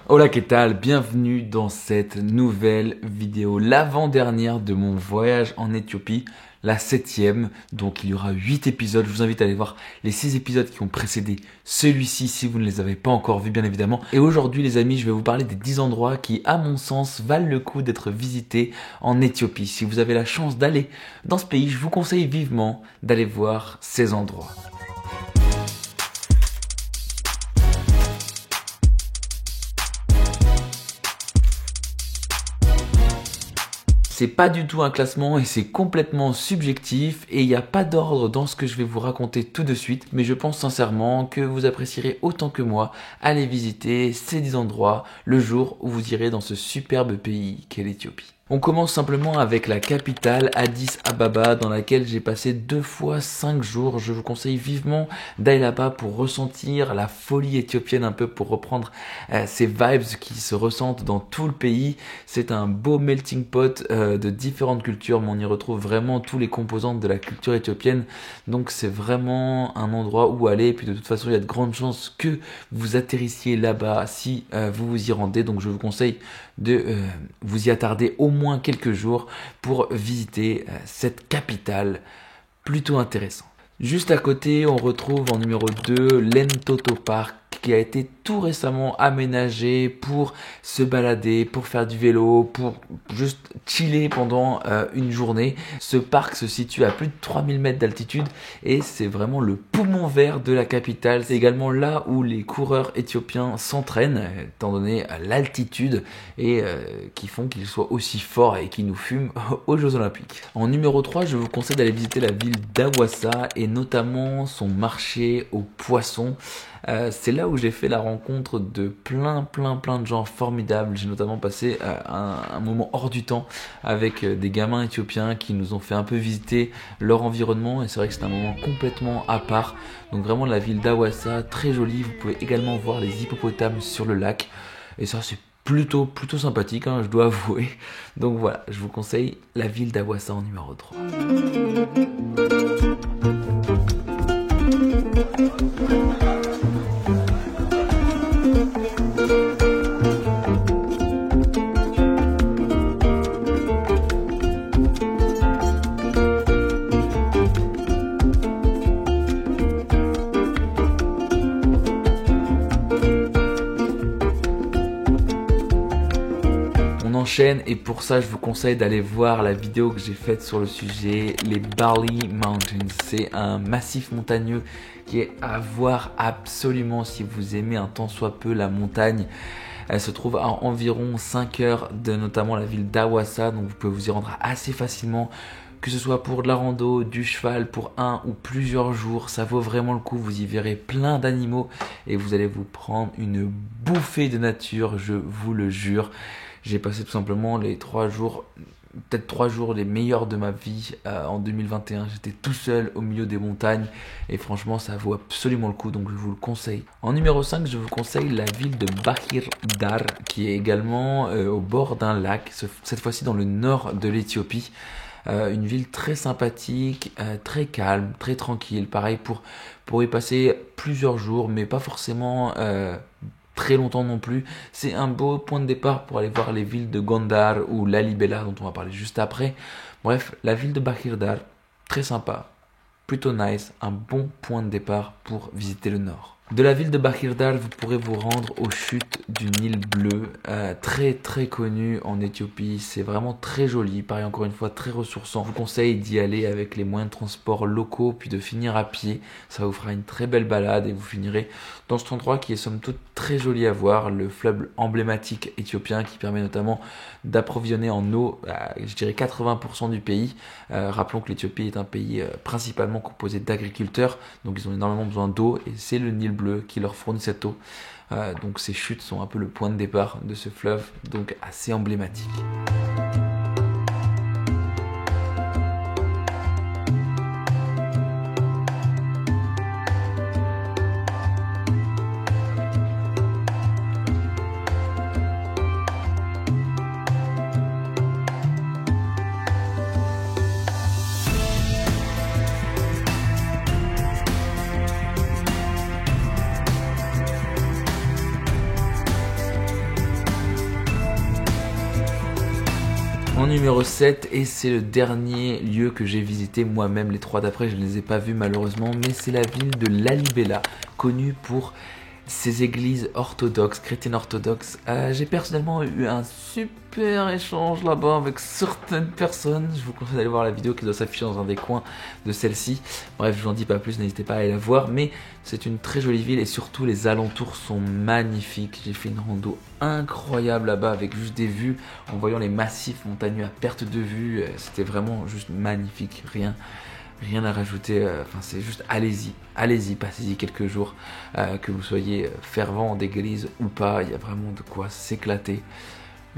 Hola, ¿qué tal? Bienvenue dans cette nouvelle vidéo, l'avant-dernière de mon voyage en Éthiopie, la 7e. Donc il y aura 8 épisodes, je vous invite à aller voir les 6 épisodes qui ont précédé celui-ci si vous ne les avez pas encore vus bien évidemment. Et aujourd'hui les amis, je vais vous parler des 10 endroits qui à mon sens valent le coup d'être visités en Éthiopie. Si vous avez la chance d'aller dans ce pays, je vous conseille vivement d'aller voir ces endroits. C'est pas du tout un classement et c'est complètement subjectif et il n'y a pas d'ordre dans ce que je vais vous raconter tout de suite, mais je pense sincèrement que vous apprécierez autant que moi aller visiter ces 10 endroits le jour où vous irez dans ce superbe pays qu'est l'Éthiopie. On commence simplement avec la capitale Addis Ababa dans laquelle j'ai passé 2 fois 5 jours. Je vous conseille vivement d'aller là-bas pour ressentir la folie éthiopienne un peu, pour reprendre ces vibes qui se ressentent dans tout le pays. C'est un beau melting pot de différentes cultures, mais on y retrouve vraiment tous les composantes de la culture éthiopienne. Donc c'est vraiment un endroit où aller. Et puis de toute façon, il y a de grandes chances que vous atterrissiez là-bas si vous vous y rendez. Donc je vous conseille de vous y attarder au moins quelques jours pour visiter cette capitale plutôt intéressante. Juste à côté, on retrouve en numéro 2 l'Entoto Park qui a été tout récemment aménagé pour se balader, pour faire du vélo, pour juste chiller pendant une journée. Ce parc se situe à plus de 3000 mètres d'altitude et c'est vraiment le poumon vert de la capitale. C'est également là où les coureurs éthiopiens s'entraînent, étant donné l'altitude et qui font qu'ils soient aussi forts et qui nous fument aux Jeux Olympiques. En numéro 3, je vous conseille d'aller visiter la ville d'Awassa et notamment son marché aux poissons. C'est là où j'ai fait la rencontre de plein de gens formidables. J'ai notamment passé un moment hors du temps avec des gamins éthiopiens qui nous ont fait un peu visiter leur environnement et c'est vrai que c'est un moment complètement à part. Donc vraiment la ville d'Awassa, très jolie. Vous pouvez également voir les hippopotames sur le lac et ça c'est plutôt sympathique, hein, je dois avouer. Donc voilà, je vous conseille la ville d'Awassa en numéro 3. Et pour ça je vous conseille d'aller voir la vidéo que j'ai faite sur le sujet, les Bali Mountains. C'est un massif montagneux qui est à voir absolument si vous aimez un tant soit peu la montagne. Elle se trouve à environ 5 heures de notamment la ville d'Awassa, donc vous pouvez vous y rendre assez facilement. Que ce soit pour de la rando, du cheval, pour un ou plusieurs jours, ça vaut vraiment le coup. Vous y verrez plein d'animaux et vous allez vous prendre une bouffée de nature, je vous le jure. J'ai passé tout simplement les 3 jours, peut-être 3 jours les meilleurs de ma vie en 2021. J'étais tout seul au milieu des montagnes et franchement ça vaut absolument le coup, donc je vous le conseille. En numéro 5, je vous conseille la ville de Bahir Dar qui est également au bord d'un lac, cette fois-ci dans le nord de l'Éthiopie. Une ville très sympathique, très calme, très tranquille. Pareil pour y passer plusieurs jours, mais pas forcément très longtemps non plus. C'est un beau point de départ pour aller voir les villes de Gondar ou Lalibela dont on va parler juste après. Bref, la ville de Bahir Dar, très sympa, plutôt nice, un bon point de départ pour visiter le nord. De la ville de Bahir Dar, vous pourrez vous rendre aux chutes du Nil bleu, très connu en Éthiopie. C'est vraiment très joli, pareil encore une fois très ressourçant. Je vous conseille d'y aller avec les moyens de transport locaux puis de finir à pied. Ça vous fera une très belle balade et vous finirez dans cet endroit qui est somme toute très joli à voir, le fleuve emblématique éthiopien qui permet notamment d'approvisionner en eau, je dirais 80% du pays. Rappelons que l'Éthiopie est un pays principalement composé d'agriculteurs, donc ils ont énormément besoin d'eau et c'est le Nil bleu qui leur fournit cette eau. Donc ces chutes sont un peu le point de départ de ce fleuve, donc assez emblématique. En numéro 7, et c'est le dernier lieu que j'ai visité moi-même, les 3 d'après je ne les ai pas vus malheureusement, mais c'est la ville de Lalibela, connue pour ces églises orthodoxes, chrétiennes orthodoxes. J'ai personnellement eu un super échange là-bas avec certaines personnes. Je vous conseille d'aller voir la vidéo qui doit s'afficher dans un des coins de celle-ci. Bref, je vous en dis pas plus, n'hésitez pas à aller la voir. Mais c'est une très jolie ville et surtout les alentours sont magnifiques. J'ai fait une rando incroyable là-bas avec juste des vues en voyant les massifs montagneux à perte de vue. C'était vraiment juste magnifique, rien à rajouter, enfin c'est juste allez-y, passez-y quelques jours, que vous soyez fervent d'église ou pas, il y a vraiment de quoi s'éclater.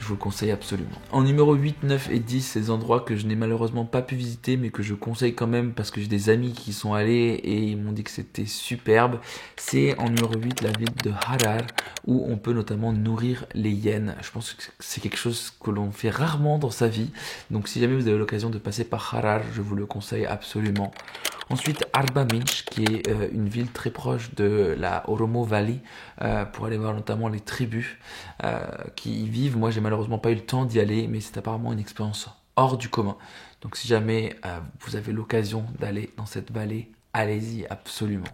Je vous le conseille absolument. En numéro 8, 9 et 10, ces endroits que je n'ai malheureusement pas pu visiter, mais que je conseille quand même parce que j'ai des amis qui y sont allés et ils m'ont dit que c'était superbe. C'est en numéro 8, la ville de Harar, où on peut notamment nourrir les hyènes. Je pense que c'est quelque chose que l'on fait rarement dans sa vie. Donc si jamais vous avez l'occasion de passer par Harar, je vous le conseille absolument. Ensuite, Arba Minch, qui est une ville très proche de la Oromo Valley, pour aller voir notamment les tribus qui y vivent. Moi, j'ai malheureusement pas eu le temps d'y aller, mais c'est apparemment une expérience hors du commun. Donc si jamais vous avez l'occasion d'aller dans cette vallée, allez-y absolument.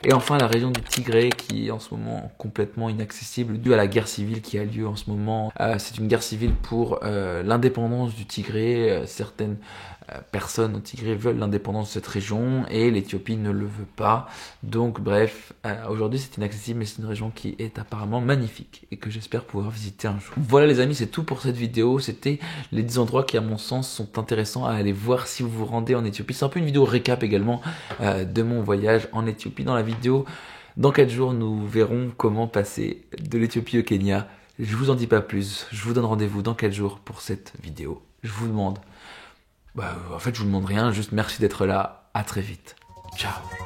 Et enfin, la région du Tigré, qui est en ce moment complètement inaccessible dû à la guerre civile qui a lieu en ce moment. C'est une guerre civile pour l'indépendance du Tigré. Certaines personnes au Tigré veulent l'indépendance de cette région et l'Éthiopie ne le veut pas. Donc bref, aujourd'hui c'est inaccessible, mais c'est une région qui est apparemment magnifique et que j'espère pouvoir visiter un jour. Voilà les amis, c'est tout pour cette vidéo. C'était les 10 endroits qui à mon sens sont intéressants à aller voir si vous vous rendez en Éthiopie. C'est un peu une vidéo récap également de mon voyage en Éthiopie. Dans la vidéo, dans 4 jours, nous verrons comment passer de l'Éthiopie au Kenya. Je vous en dis pas plus, je vous donne rendez-vous dans 4 jours pour cette vidéo. Je vous demande, en fait je vous demande rien, juste merci d'être là, à très vite. Ciao.